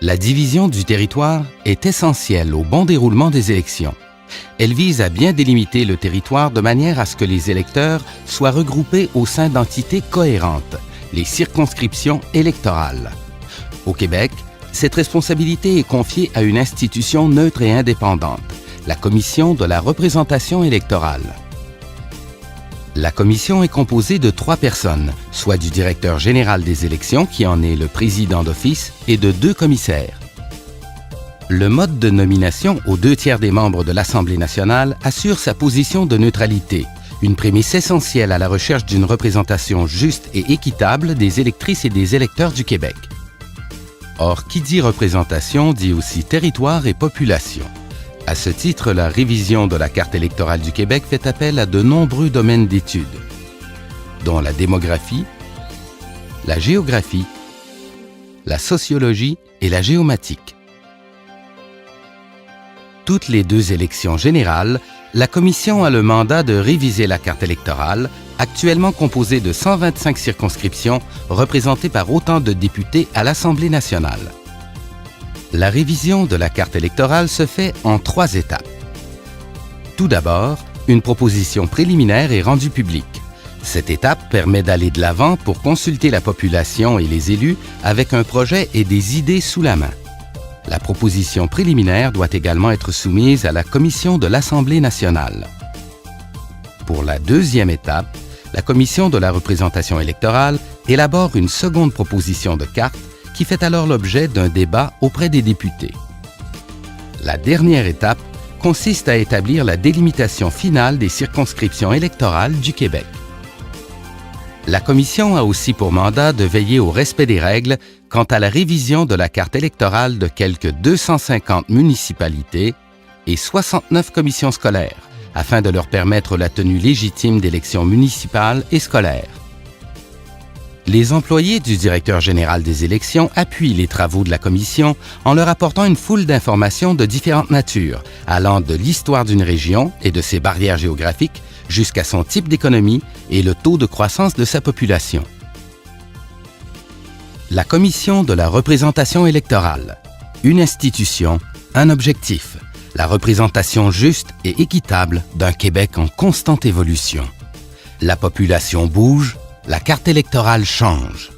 La division du territoire est essentielle au bon déroulement des élections. Elle vise à bien délimiter le territoire de manière à ce que les électeurs soient regroupés au sein d'entités cohérentes, les circonscriptions électorales. Au Québec, cette responsabilité est confiée à une institution neutre et indépendante, la Commission de la représentation électorale. La commission est composée de 3 personnes, soit du directeur général des élections, qui en est le président d'office, et de 2 commissaires. Le mode de nomination aux 2/3 des membres de l'Assemblée nationale assure sa position de neutralité, une prémisse essentielle à la recherche d'une représentation juste et équitable des électrices et des électeurs du Québec. Or, qui dit représentation dit aussi territoire et population. À ce titre, la révision de la carte électorale du Québec fait appel à de nombreux domaines d'études, dont la démographie, la géographie, la sociologie et la géomatique. Toutes les 2 élections générales, la Commission a le mandat de réviser la carte électorale, actuellement composée de 125 circonscriptions représentées par autant de députés à l'Assemblée nationale. La révision de la carte électorale se fait en 3 étapes. Tout d'abord, une proposition préliminaire est rendue publique. Cette étape permet d'aller de l'avant pour consulter la population et les élus avec un projet et des idées sous la main. La proposition préliminaire doit également être soumise à la Commission de l'Assemblée nationale. Pour la 2e étape, la Commission de la représentation électorale élabore une seconde proposition de carte qui fait alors l'objet d'un débat auprès des députés. La dernière étape consiste à établir la délimitation finale des circonscriptions électorales du Québec. La Commission a aussi pour mandat de veiller au respect des règles quant à la révision de la carte électorale de quelques 250 municipalités et 69 commissions scolaires, afin de leur permettre la tenue légitime d'élections municipales et scolaires. Les employés du directeur général des élections appuient les travaux de la Commission en leur apportant une foule d'informations de différentes natures, allant de l'histoire d'une région et de ses barrières géographiques jusqu'à son type d'économie et le taux de croissance de sa population. La Commission de la représentation électorale. Une institution, un objectif, la représentation juste et équitable d'un Québec en constante évolution. La population bouge, la carte électorale change.